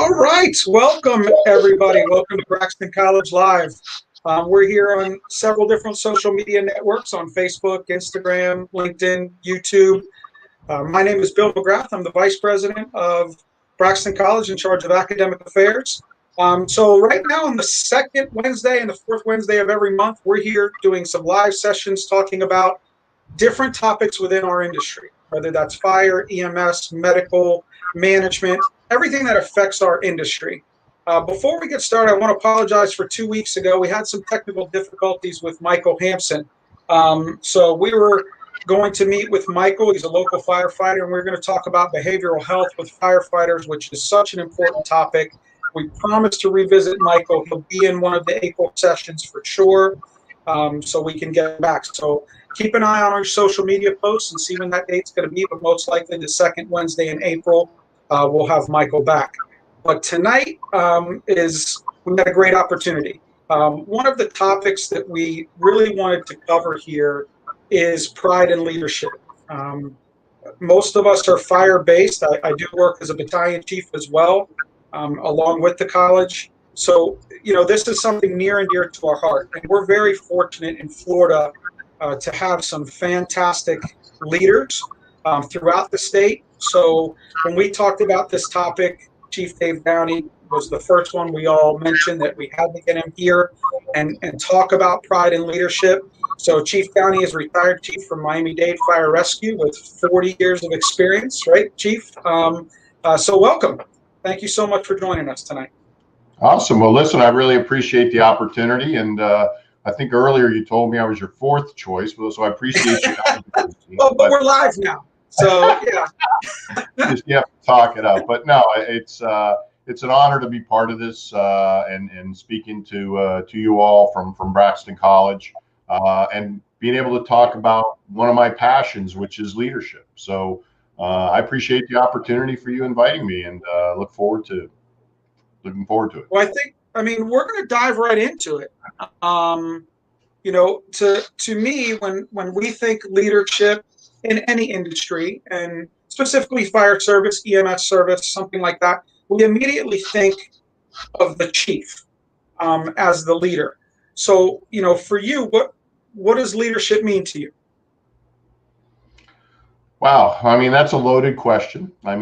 All right, welcome everybody. Welcome to Braxton College Live. We're here on several different social media networks on Facebook, Instagram, LinkedIn, YouTube. My name is Bill McGrath. I'm the Vice President of Braxton College in charge of academic affairs. So right now on the second Wednesday and the fourth Wednesday of every month, we're here doing some live sessions talking about different topics within our industry, whether that's fire, EMS, medical, management, everything that affects our industry. Before we get started, I want to apologize for 2 weeks ago. We had some technical difficulties with Michael Hampson. So we were going to meet with Michael. He's a local firefighter, and we're going to talk about behavioral health with firefighters, which is such an important topic. We promised to revisit Michael. He'll be in one of the April sessions for sure, so we can get back. So keep an eye on our social media posts and see when that date's going to be, but most likely the second Wednesday in April, we'll have Michael back. But tonight we had a great opportunity. One of the topics that we really wanted to cover here is pride and leadership. Most of us are fire-based. I do work as a battalion chief as well, along with the college. So, this is something near and dear to our heart. And we're very fortunate in Florida to have some fantastic leaders throughout the state. So when we talked about this topic, Chief Dave Downey was the first one we all mentioned that we had to get him here and talk about pride and leadership. So Chief Downey is a retired chief from Miami-Dade Fire Rescue with 40 years of experience, right, Chief? So welcome. Thank you so much for joining us tonight. Awesome. Well, listen, I really appreciate the opportunity. And I think earlier you told me I was your fourth choice, so I appreciate you. But we're live now. So, yeah. You have to talk it up. But no, it's an honor to be part of this and speaking to you all from Braxton College and being able to talk about one of my passions, which is leadership. So I appreciate the opportunity for you inviting me and looking forward to it. Well, we're going to dive right into it. To me, when we think leadership in any industry, and specifically fire service, EMS service, something like that, we immediately think of the chief as the leader. So, for you, what does leadership mean to you? Wow. That's a loaded question. I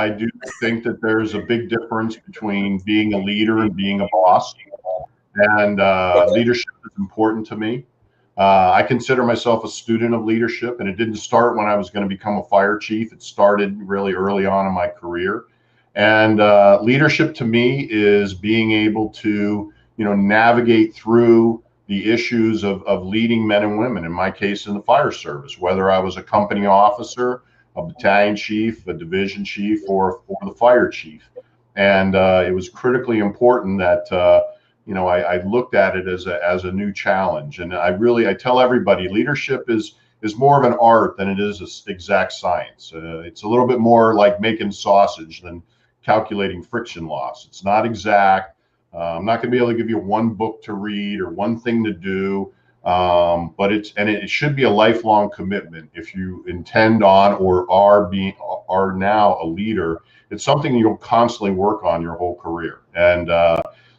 do think that there's a big difference between being a leader and being a boss. And leadership is important to me. I consider myself a student of leadership, and it didn't start when I was going to become a fire chief. It started really early on in my career. And leadership to me is being able to, navigate through the issues of leading men and women, in my case, in the fire service, whether I was a company officer, a battalion chief, a division chief, or the fire chief. And it was critically important that, I looked at it as a new challenge. And I tell everybody leadership is more of an art than it is an exact science. It's a little bit more like making sausage than calculating friction loss. It's not exact. I'm not going to be able to give you one book to read or one thing to do, but it should be a lifelong commitment. If you intend on or are now a leader, it's something you'll constantly work on your whole career. And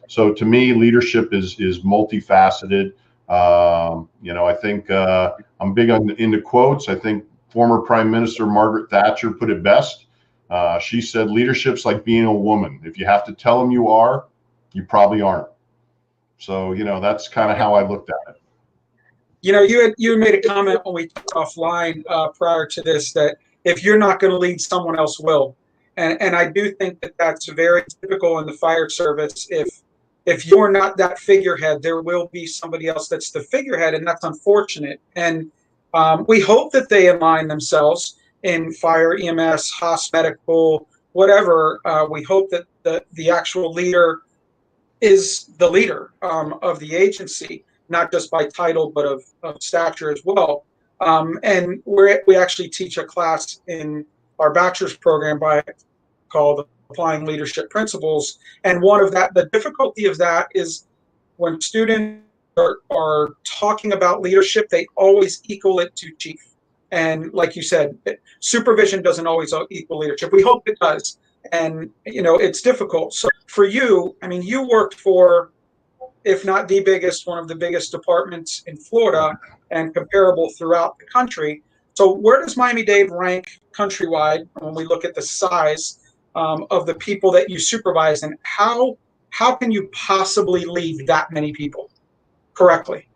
so to me, leadership is multifaceted. I think I'm big into quotes. I think former Prime Minister Margaret Thatcher put it best. She said, leadership's like being a woman. If you have to tell them you are, you probably aren't. So, that's kind of how I looked at it. You had made a comment when we talked offline prior to this that if you're not going to lead, someone else will. And I do think that that's very typical in the fire service. If you're not that figurehead, there will be somebody else that's the figurehead, and that's unfortunate. And we hope that they align themselves in fire, EMS, HOS, medical, whatever. We hope that the actual leader is the leader of the agency, not just by title, but of stature as well. And we actually teach a class in our bachelor's program called Applying Leadership Principles. And the difficulty of that is when students are talking about leadership, they always equal it to chief. And like you said, supervision doesn't always equal leadership. We hope it does. and it's difficult. So for you, I mean, you worked for, if not the biggest, one of the biggest departments in Florida and comparable throughout the country. So where does Miami-Dade rank countrywide when we look at the size of the people that you supervise, and how can you possibly lead that many people correctly?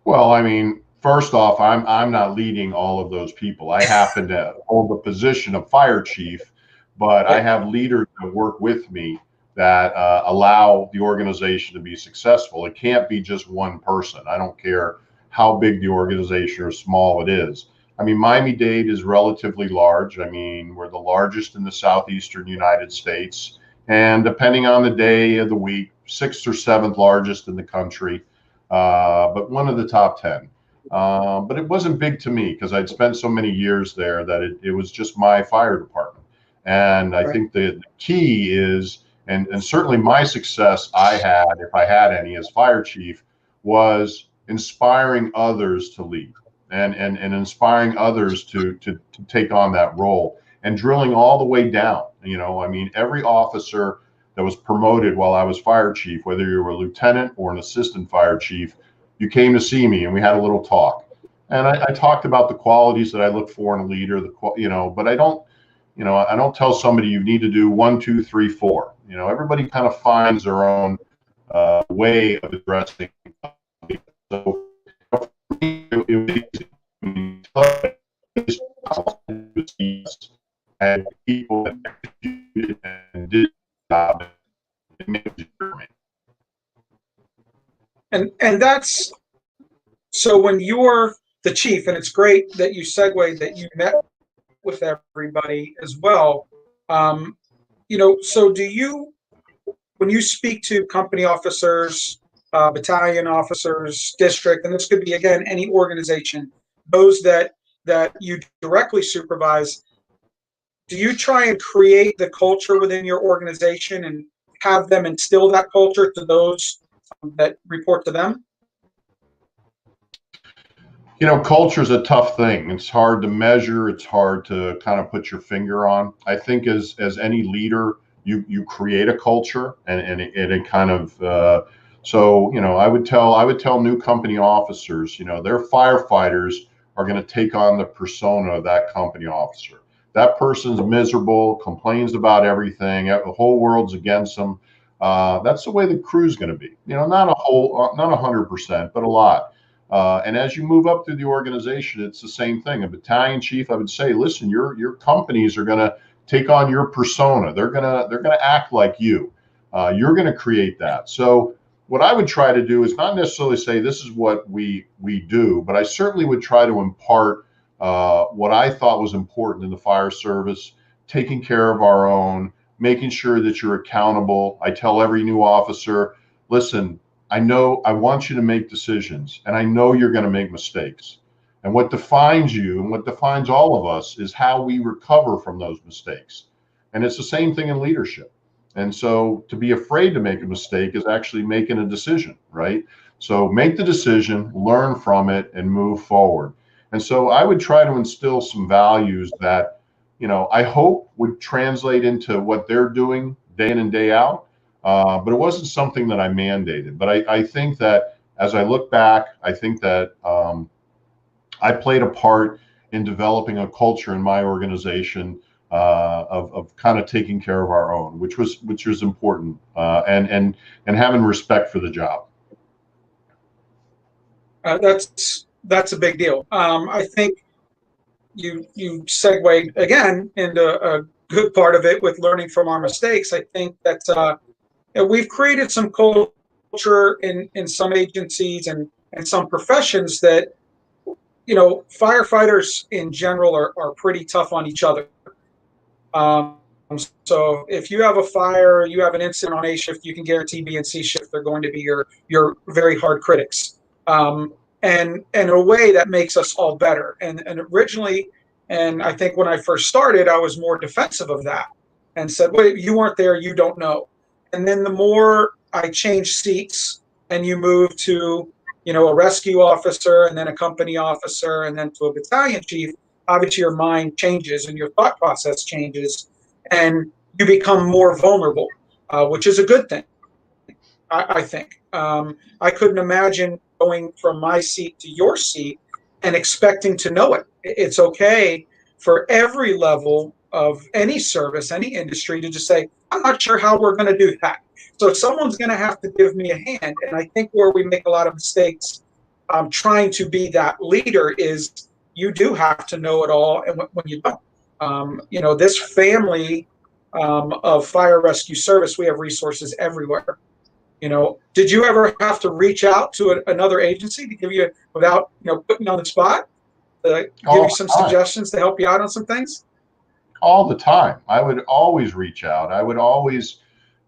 Well, I mean, first off, I'm not leading all of those people. I happen to hold the position of fire chief, but I Right. have leaders that work with me that allow the organization to be successful. It can't be just one person. I don't care how big the organization or small it is. I mean, Miami-Dade is relatively large. I mean, we're the largest in the southeastern United States, and depending on the day of the week, sixth or seventh largest in the country, but one of the top 10. But it wasn't big to me because I'd spent so many years there that it was just my fire department. And I Right. think the key is, and certainly my success I had, if I had any as fire chief, was inspiring others to lead and inspiring others to take on that role and drilling all the way down. I mean, every officer that was promoted while I was fire chief, whether you were a lieutenant or an assistant fire chief, you came to see me and we had a little talk. And I talked about the qualities that I look for in a leader, but I don't tell somebody you need to do 1, 2, 3, 4. Everybody kind of finds their own way of addressing. So for me, it was easy. And people that executed and did the job. And that's, so when you're the chief, and it's great that you segue that you met with everybody as well. So do you, when you speak to company officers, battalion officers, district, and this could be again any organization, those that you directly supervise, do you try and create the culture within your organization and have them instill that culture to those that report to them? Culture is a tough thing. It's hard to measure. It's hard to kind of put your finger on. I think as any leader, you create a culture, and it kind of so I would tell new company officers, their firefighters are going to take on the persona of that company officer. That person's miserable, complains about everything. The whole world's against them. That's the way the crew's going to be. Not 100%, but a lot. And as you move up through the organization, it's the same thing. A battalion chief, I would say, listen, your companies are going to take on your persona. They're gonna act like you. You're going to create that. So what I would try to do is not necessarily say this is what we do, but I certainly would try to impart what I thought was important in the fire service, taking care of our own, making sure that you're accountable. I tell every new officer, listen, I want you to make decisions, and I know you're going to make mistakes. And what defines you and what defines all of us is how we recover from those mistakes. And it's the same thing in leadership. And so to be afraid to make a mistake is actually making a decision, right? So make the decision, learn from it, and move forward. And so I would try to instill some values that, I hope would translate into what they're doing day in and day out. But it wasn't something that I mandated. But I think that as I look back, I think that I played a part in developing a culture in my organization of kind of taking care of our own, which was important, and having respect for the job. That's a big deal. I think you segued again into a good part of it with learning from our mistakes. I think that we've created some culture in some agencies and some professions that, firefighters in general are pretty tough on each other. So if you have a fire, you have an incident on A shift, you can guarantee B and C shift they're going to be your very hard critics. And in a way that makes us all better. And originally, and I think when I first started, I was more defensive of that and said, "Wait, you weren't there, you don't know." And then the more I changed seats and you move to, a rescue officer and then a company officer and then to a battalion chief, obviously your mind changes and your thought process changes. and you become more vulnerable, which is a good thing, I think. I couldn't imagine going from my seat to your seat and expecting to know it. It's okay for every level of any service, any industry, to just say, I'm not sure how we're going to do that. So someone's going to have to give me a hand. And I think where we make a lot of mistakes trying to be that leader is you do have to know it all. And when you don't, this family of fire rescue service, we have resources everywhere. Did you ever have to reach out to another agency to give you, without putting you on the spot, give you some suggestions to help you out on some things? All the time. I would always reach out. I would always,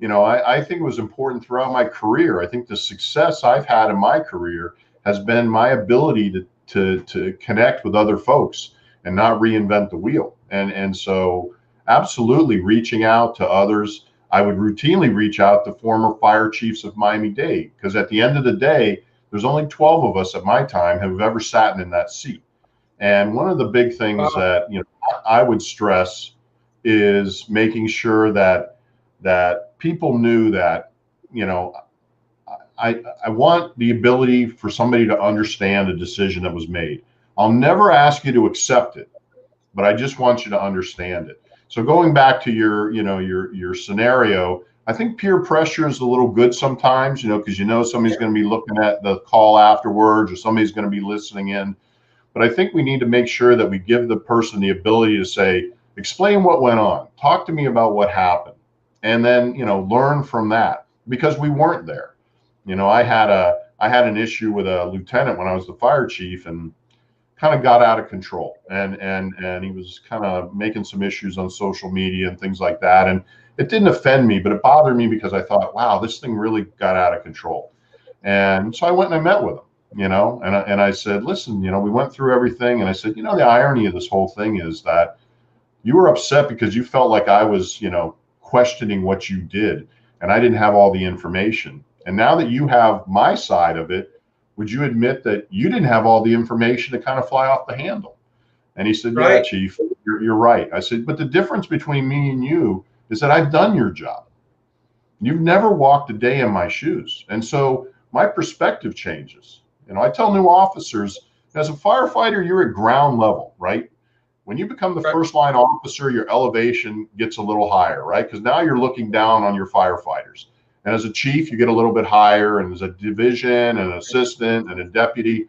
I think it was important throughout my career. I think the success I've had in my career has been my ability to connect with other folks and not reinvent the wheel. And so absolutely reaching out to others. I would routinely reach out to former fire chiefs of Miami-Dade, because at the end of the day, there's only 12 of us at my time who have ever sat in that seat. And one of the big things that I would stress is making sure that people knew that I want the ability for somebody to understand a decision that was made. I'll never ask you to accept it, but I just want you to understand it. So going back to your scenario, I think peer pressure is a little good sometimes, because somebody's going to be looking at the call afterwards, or somebody's going to be listening in. But I think we need to make sure that we give the person the ability to say, explain what went on, talk to me about what happened, and then learn from that, because we weren't there. I had an issue with a lieutenant when I was the fire chief, and kind of got out of control, and he was kind of making some issues on social media and things like that. And it didn't offend me, but it bothered me, because I thought, wow, this thing really got out of control. And so I went and I met with him, and I said, listen, we went through everything. And I said, the irony of this whole thing is that you were upset because you felt like I was, questioning what you did, and I didn't have all the information. And now that you have my side of it, would you admit that you didn't have all the information to kind of fly off the handle? And he said, right. Yeah, Chief, you're right. I said, but the difference between me and you is that I've done your job. You've never walked a day in my shoes. And so my perspective changes. I tell new officers, as a firefighter, you're at ground level, right? When you become the first line officer, your elevation gets a little higher, right? Because now you're looking down on your firefighters. And as a chief, you get a little bit higher, and as a division, an assistant, and a deputy.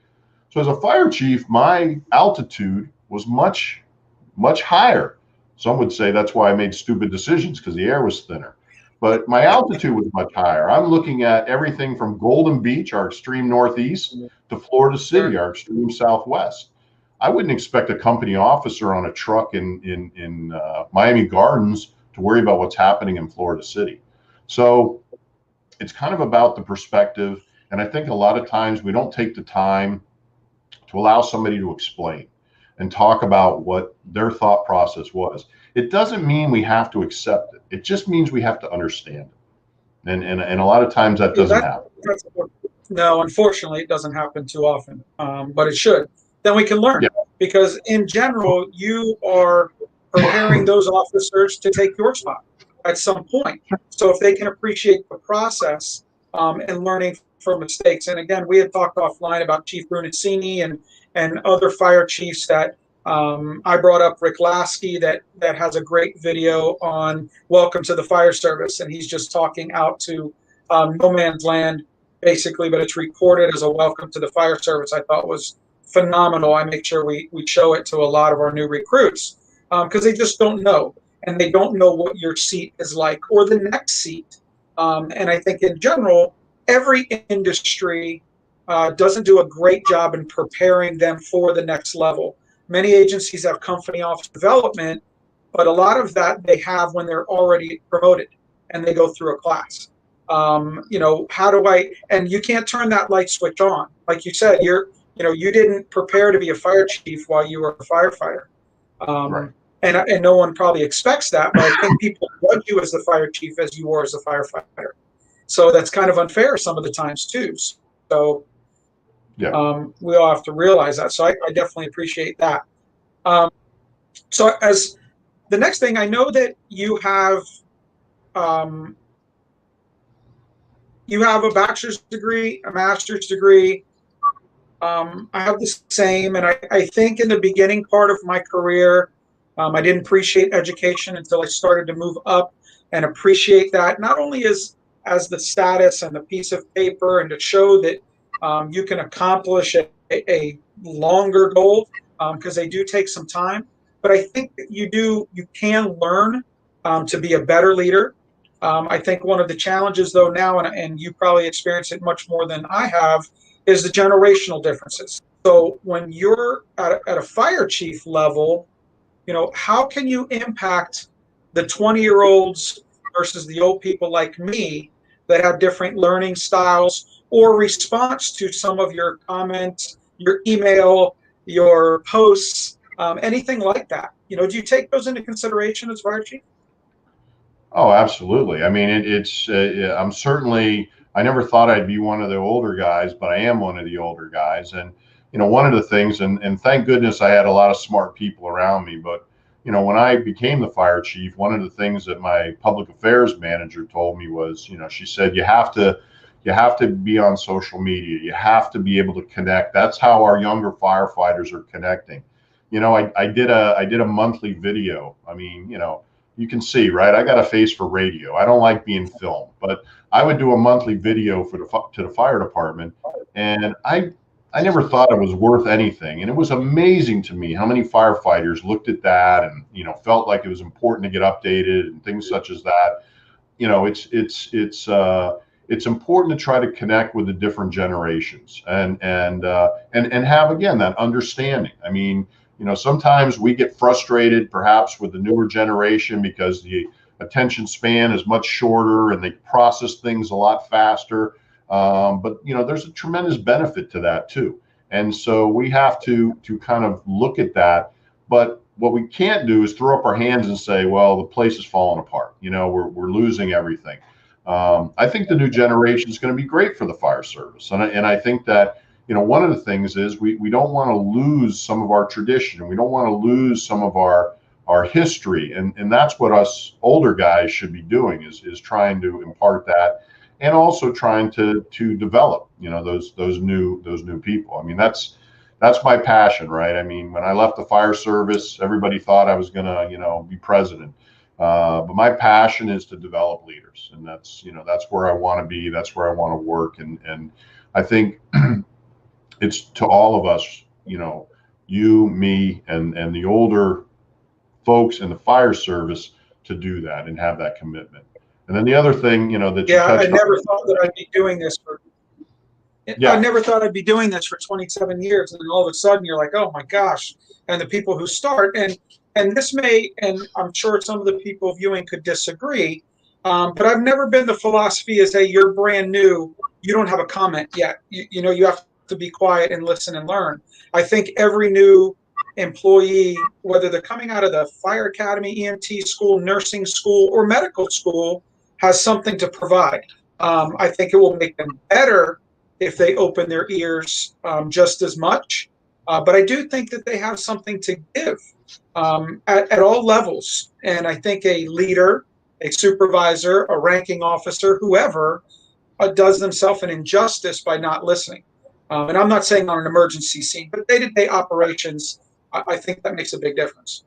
So as a fire chief, my altitude was much, much higher. Some would say that's why I made stupid decisions, because the air was thinner. But my altitude was much higher. I'm looking at everything from Golden Beach, our extreme northeast, to Florida City, our extreme southwest. I wouldn't expect a company officer on a truck in Miami Gardens to worry about what's happening in Florida City. So it's kind of about the perspective. And I think a lot of times we don't take the time to allow somebody to explain and talk about what their thought process was. It doesn't mean we have to accept it. It just means we have to understand it. And a lot of times that doesn't happen. No, unfortunately, it doesn't happen too often, but it should. Then we can learn, because in general, you are preparing those officers to take your spot at some point. So if they can appreciate the process and learning from mistakes. And again, we had talked offline about Chief Brunicini and other fire chiefs that I brought up Rick Lasky that has a great video on Welcome to the Fire Service. And he's just talking out to no man's land, basically, but it's recorded as a welcome to the fire service. I thought was phenomenal. I make sure we show it to a lot of our new recruits because they just don't know. And they don't know what your seat is like or the next seat. And I think in general, every industry doesn't do a great job in preparing them for the next level. Many agencies have company office development, but a lot of that they have when they're already promoted and they go through a class. How do I, and you can't turn that light switch on. Like you said, you didn't prepare to be a fire chief while you were a firefighter. Right. And no one probably expects that, but I think people judge you as the fire chief as you were as a firefighter. So that's kind of unfair some of the times too. So we all have to realize that. So I definitely appreciate that. So as the next thing, I know that um, you have a bachelor's degree, a master's degree. I have the same, and I think in the beginning part of my career, I didn't appreciate education until I started to move up and appreciate that not only as the status and the piece of paper and to show that you can accomplish a longer goal because they do take some time, but I think that you can learn to be a better leader. I think one of the challenges though now, and you probably experience it much more than I have, is the generational differences. So when you're at a fire chief level, how can you impact the 20-year-olds versus the old people like me that have different learning styles or response to some of your comments, your email, your posts, anything like that? Do you take those into consideration as fire chief? Oh, absolutely. I mean, I'm certainly, I never thought I'd be one of the older guys, but I am one of the older guys. And, one of the things, and thank goodness I had a lot of smart people around me, but, when I became the fire chief, one of the things that my public affairs manager told me was, she said, you have to be on social media. You have to be able to connect. That's how our younger firefighters are connecting. I did a monthly video. I mean, you can see, right? I got a face for radio. I don't like being filmed, but I would do a monthly video to the fire department, and I never thought it was worth anything. And it was amazing to me how many firefighters looked at that and felt like it was important to get updated and things such as that. It's important to try to connect with the different generations and have, again, that understanding. I mean, sometimes we get frustrated perhaps with the newer generation because the attention span is much shorter and they process things a lot faster. But there's a tremendous benefit to that too. And so we have to kind of look at that. But what we can't do is throw up our hands and say, well, the place is falling apart. We're losing everything. I think the new generation is going to be great for the fire service. And I think that, one of the things is we don't want to lose some of our tradition. We don't want to lose some of our history. And that's what us older guys should be doing is trying to impart that, and also trying to develop, those new people. I mean, that's my passion, right? I mean, when I left the fire service, everybody thought I was going to, be president. But my passion is to develop leaders, and that's where I want to be. That's where I want to work. And I think it's to all of us, you, me, and the older folks in the fire service to do that and have that commitment. And then the other thing, that you touched I never thought that I'd be doing this I never thought I'd be doing this for 27 years, and then all of a sudden you're like, oh my gosh! And the people who start, and this may, and I'm sure some of the people viewing could disagree, but I've never been the philosophy is, hey, you're brand new, you don't have a comment yet. You have to be quiet and listen and learn. I think every new employee, whether they're coming out of the fire academy, EMT school, nursing school, or medical school, has something to provide. I think it will make them better if they open their ears just as much. But I do think that they have something to give at all levels. And I think a leader, a supervisor, a ranking officer, whoever, does themselves an injustice by not listening. And I'm not saying on an emergency scene, but day-to-day operations, I think that makes a big difference.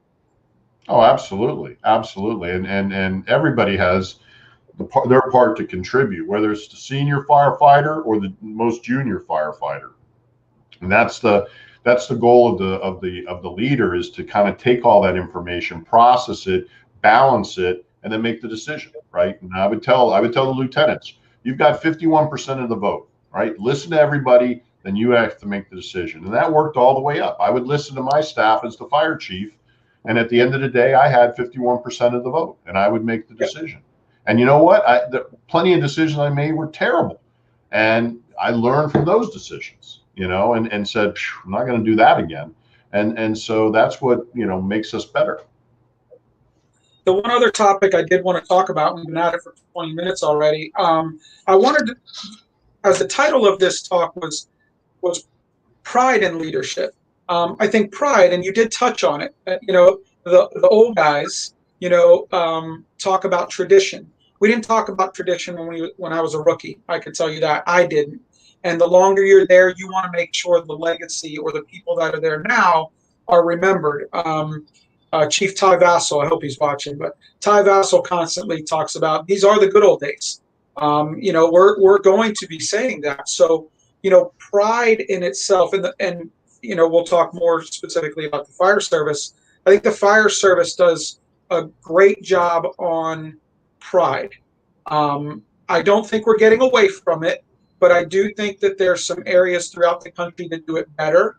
Oh, absolutely. Absolutely. And everybody has their part to contribute, whether it's the senior firefighter or the most junior firefighter. And that's the goal of the leader, is to kind of take all that information, process it, balance it, and then make the decision, right? And I would tell the lieutenants, you've got 51% of the vote, right? Listen to everybody, then you have to make the decision. And that worked all the way up. I would listen to my staff as the fire chief, and at the end of the day, I had 51% of the vote, and I would make the decision. And you know what? Plenty of decisions I made were terrible, and I learned from those decisions, and said, I'm not going to do that again. And so that's what, makes us better. The one other topic I did want to talk about, we've been at it for 20 minutes already. I wanted to, as the title of this talk was pride in leadership. I think pride, and you did touch on it, the old guys talk about tradition. We didn't talk about tradition when I was a rookie. I can tell you that I didn't. And the longer you're there, you want to make sure the legacy or the people that are there now are remembered. Chief Ty Vassal, I hope he's watching, but Ty Vassal constantly talks about these are the good old days. We're going to be saying that. So, pride in itself, and we'll talk more specifically about the fire service. I think the fire service does a great job on pride. I don't think we're getting away from it, but I do think that there's some areas throughout the country that do it better.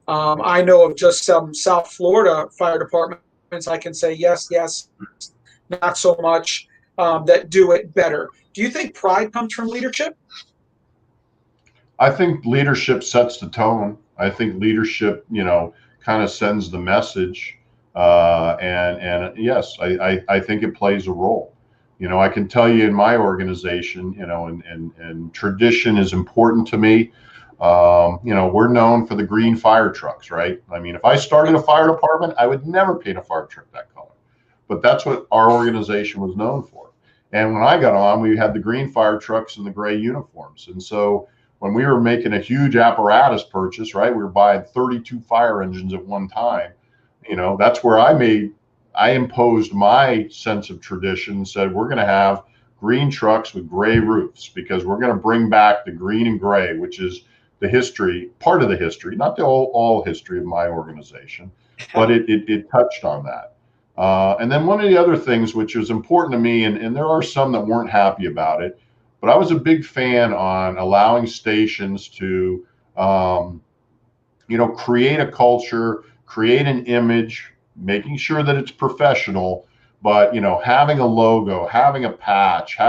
I know of just some South Florida fire departments, I can say yes, not so much, that do it better. Do you think pride comes from leadership? I think leadership sets the tone. I think leadership, kind of sends the message. And yes, I think it plays a role. I can tell you in my organization, and tradition is important to me. We're known for the green fire trucks, right? I mean, if I started a fire department, I would never paint a fire truck that color. But that's what our organization was known for. And when I got on, we had the green fire trucks and the gray uniforms. And so when we were making a huge apparatus purchase, right, we were buying 32 fire engines at one time. That's where I imposed my sense of tradition and said, we're going to have green trucks with gray roofs because we're going to bring back the green and gray, which is the history, part of the history, not the all history of my organization, but it touched on that. And then one of the other things which was important to me, and there are some that weren't happy about it, but I was a big fan on allowing stations to, create a culture, create an image, making sure that it's professional, but, having a logo, having a patch,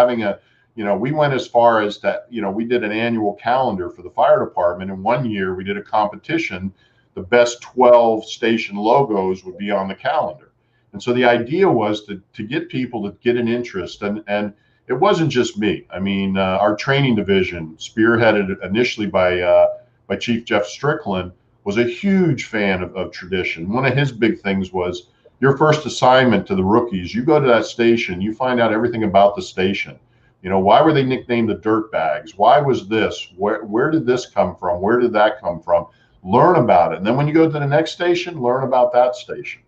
we went as far as that, we did an annual calendar for the fire department. And one year we did a competition. The best 12 station logos would be on the calendar. And so the idea was to get people to get an interest. And it wasn't just me. I mean, our training division, spearheaded initially by Chief Jeff Strickland, was a huge fan of tradition. One of his big things was your first assignment to the rookies. You go to that station, you find out everything about the station. Why were they nicknamed the dirt bags? Why was this? Where did this come from? Where did that come from? Learn about it. And then when you go to the next station, learn about that station.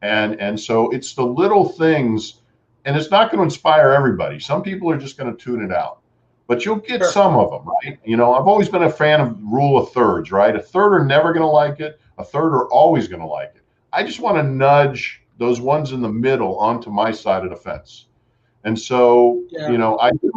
And so it's the little things, and it's not going to inspire everybody. Some people are just going to tune it out, but you'll get some of them, right? I've always been a fan of rule of thirds, right? A third are never going to like it. A third are always going to like it. I just want to nudge those ones in the middle onto my side of the fence. And so,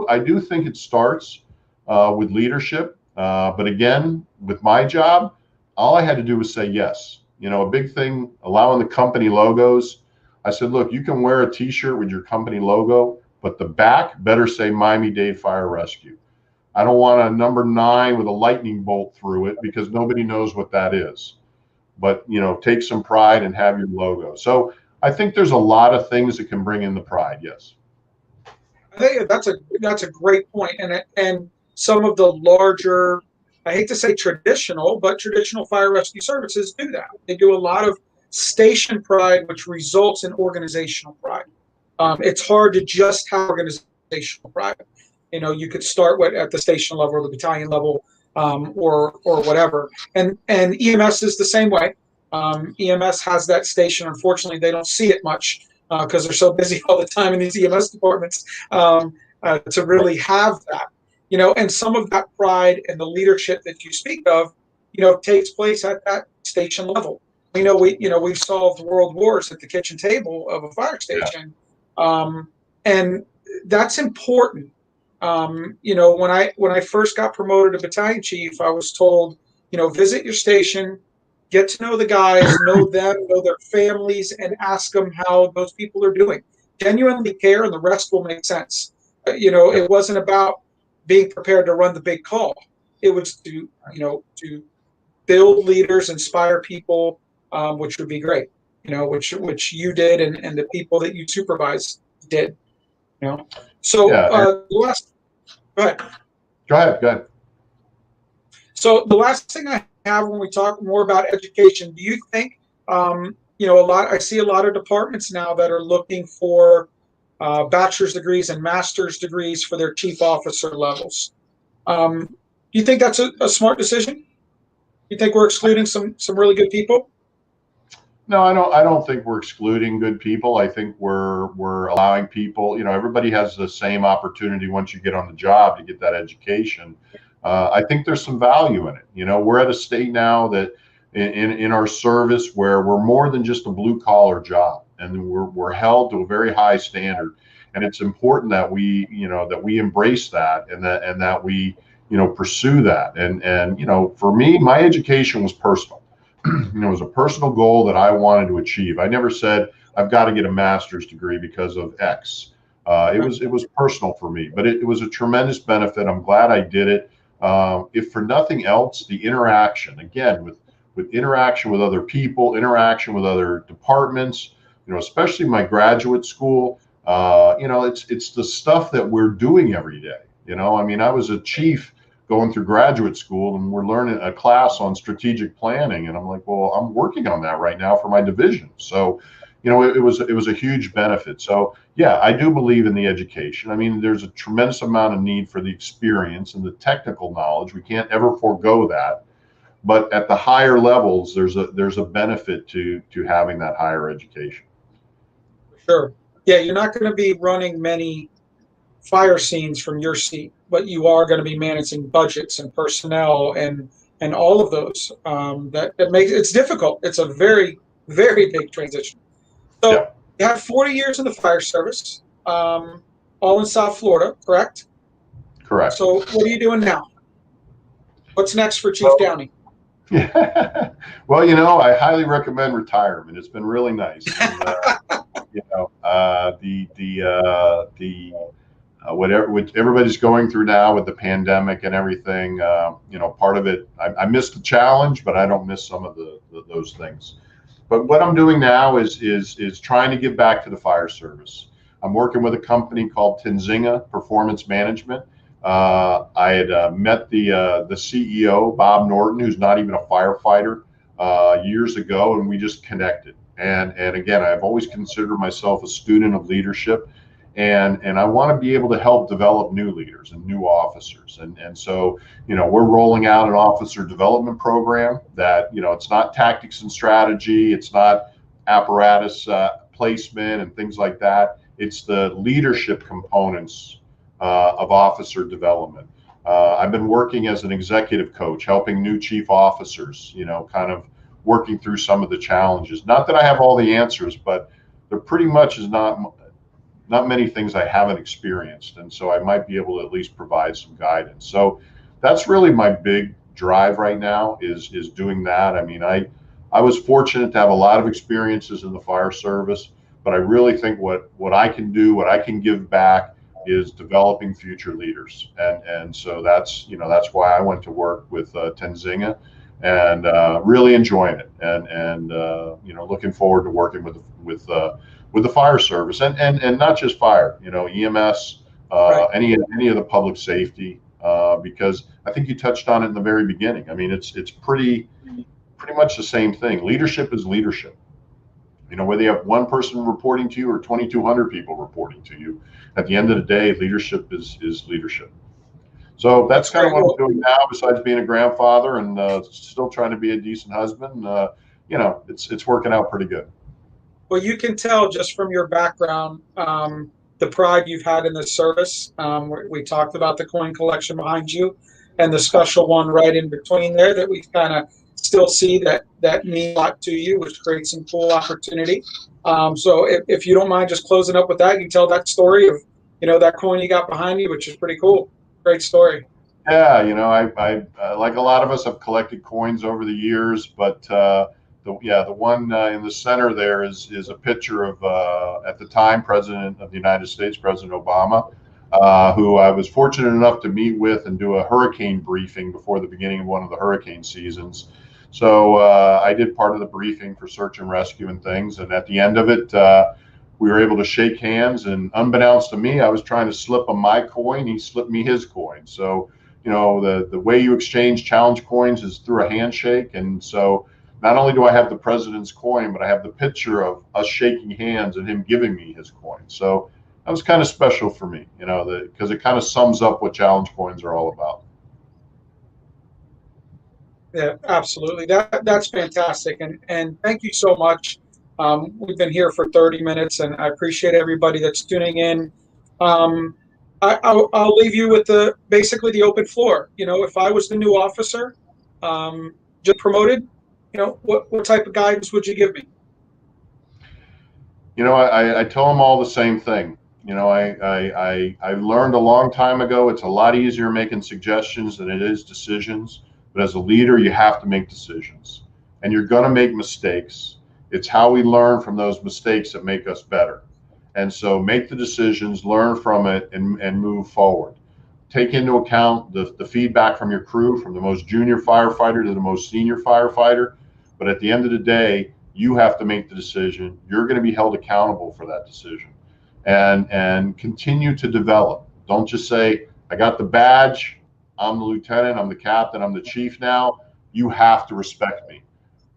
I do think it starts with leadership. But again, with my job, all I had to do was say yes. A big thing, allowing the company logos. I said, look, you can wear a T-shirt with your company logo, but the back better say Miami-Dade Fire Rescue. I don't want a number 9 with a lightning bolt through it because nobody knows what that is. But, take some pride and have your logo. So I think there's a lot of things that can bring in the pride. Yes. I think that's a great point. And some of the larger, I hate to say traditional fire rescue services do that. They do a lot of station pride, which results in organizational pride. It's hard to just have organizational pride. You could start at the station level or the battalion level, or whatever. And EMS is the same way. EMS has that station. Unfortunately, they don't see it much because they're so busy all the time in these EMS departments to really have that. And some of that pride and the leadership that you speak of, takes place at that station level. We've solved world wars at the kitchen table of a fire station, and that's important. When I first got promoted to battalion chief, I was told, visit your station, get to know the guys, know them, know their families, and ask them how those people are doing. Genuinely care, and the rest will make sense. It wasn't about being prepared to run the big call. It was to build leaders, inspire people, which would be great. Which you did, and the people that you supervised did. So the last. Go ahead. Go ahead. So the last thing I have when we talk more about education, do you think, I see a lot of departments now that are looking for bachelor's degrees and master's degrees for their chief officer levels. Do you think that's a smart decision? You think we're excluding some really good people? No, I don't think we're excluding good people. I think we're allowing people, everybody has the same opportunity once you get on the job to get that education. I think there's some value in it. We're at a state now that in our service where we're more than just a blue collar job, and we're held to a very high standard. And it's important that we embrace that, and that we, pursue that. And for me, my education was personal. It was a personal goal that I wanted to achieve. I never said I've got to get a master's degree because of X. It was personal for me, but it was a tremendous benefit. I'm glad I did it. If for nothing else, the interaction, again, with interaction with other people, interaction with other departments, especially my graduate school, it's the stuff that we're doing every day. I was a chief going through graduate school, and we're learning a class on strategic planning, and I'm like, well, I'm working on that right now for my division. So it was a huge benefit. So yeah, I do believe in the education. There's a tremendous amount of need for the experience and the technical knowledge. We can't ever forego that, but at the higher levels, there's a benefit to having that higher education. Sure. Yeah, you're not going to be running many fire scenes from your seat, but you are going to be managing budgets and personnel and all of those. That makes it's difficult. It's a very, very big transition. So Yeah. you have 40 years in the fire service, all in South Florida, correct? Correct. So what are you doing now? What's next for Chief Downey? Yeah. Well, I highly recommend retirement. It's been really nice. And, whatever which everybody's going through now with the pandemic and everything, part of it, I missed the challenge, but I don't miss some of those things. But what I'm doing now is trying to give back to the fire service. I'm working with a company called Tinzinga Performance Management. I had met the CEO, Bob Norton, who's not even a firefighter, years ago, and we just connected. And again, I've always considered myself a student of leadership, and I want to be able to help develop new leaders and new officers. And so, we're rolling out an officer development program that, it's not tactics and strategy, it's not apparatus placement and things like that. It's the leadership components of officer development. I've been working as an executive coach, helping new chief officers, kind of working through some of the challenges. Not that I have all the answers, but there pretty much is not many things I haven't experienced. And so I might be able to at least provide some guidance. So that's really my big drive right now is doing that. I was fortunate to have a lot of experiences in the fire service, but I really think what I can do, what I can give back is developing future leaders. And so that's why I went to work with Tinzinga, and really enjoying it, and looking forward to working with the fire service, and not just fire, EMS, Right. any of the public safety, because I think you touched on it in the very beginning. It's pretty much the same thing. Leadership is leadership. Whether you have one person reporting to you or 2,200 people reporting to you, at the end of the day, leadership is leadership. So that's kind of what I'm doing now, besides being a grandfather and still trying to be a decent husband. It's working out pretty good. Well, you can tell just from your background, the pride you've had in this service. We talked about the coin collection behind you and the special one right in between there that we kind of still see that mean a lot to you, which creates some cool opportunity. So if you don't mind just closing up with that, you tell that story of, that coin you got behind you, which is pretty cool. Great story. Yeah, I like a lot of us have collected coins over the years, but the one in the center there is a picture of at the time President of the United States, President Obama, who I was fortunate enough to meet with and do a hurricane briefing before the beginning of one of the hurricane seasons. So I did part of the briefing for search and rescue and things, and at the end of it, we were able to shake hands, and unbeknownst to me, I was trying to slip him my coin. He slipped me his coin. So, the way you exchange challenge coins is through a handshake. And so not only do I have the president's coin, but I have the picture of us shaking hands and him giving me his coin. So that was kind of special for me, because it kind of sums up what challenge coins are all about. Yeah, absolutely. That's fantastic. And thank you so much. We've been here for 30 minutes, and I appreciate everybody that's tuning in. I'll leave you with basically the open floor. If I was the new officer, just promoted, what type of guidance would you give me? I tell them all the same thing. I learned a long time ago, it's a lot easier making suggestions than it is decisions. But as a leader, you have to make decisions, and you're going to make mistakes. It's how we learn from those mistakes that make us better. And so make the decisions, learn from it, and move forward. Take into account the feedback from your crew, from the most junior firefighter to the most senior firefighter. But at the end of the day, you have to make the decision. You're going to be held accountable for that decision, and continue to develop. Don't just say, I got the badge, I'm the lieutenant, I'm the captain, I'm the chief now. You have to respect me.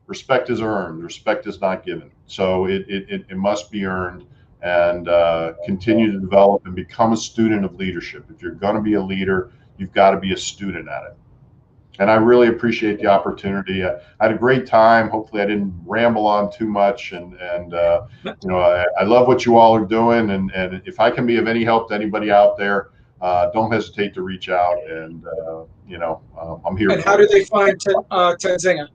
Respect is earned. Respect is not given. So it must be earned, and continue to develop and become a student of leadership. If you're going to be a leader, you've got to be a student at it. And I really appreciate the opportunity. I had a great time. Hopefully I didn't ramble on too much. And I love what you all are doing. And if I can be of any help to anybody out there, don't hesitate to reach out. And, I'm here. And how do they find Tanzinga?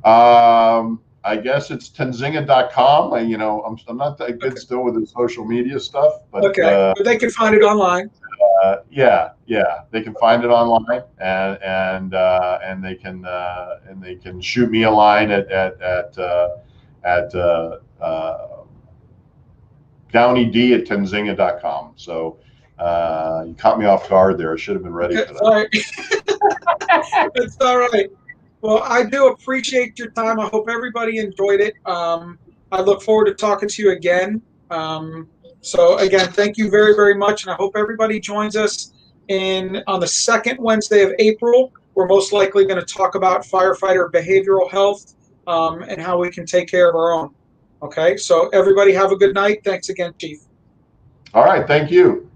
I guess it's Tanzinga.com. I'm not that good still with the social media stuff, but okay. But they can find it online. Yeah, they can find it online, and they can shoot me a line at DowneyD@Tanzinga.com. So you caught me off guard there. I should have been ready for that. All right. It's all right. Well, I do appreciate your time. I hope everybody enjoyed it. I look forward to talking to you again. So again, thank you very, very much. And I hope everybody joins us on the second Wednesday of April. We're most likely going to talk about firefighter behavioral health and how we can take care of our own. Okay. So everybody have a good night. Thanks again, Chief. All right. Thank you.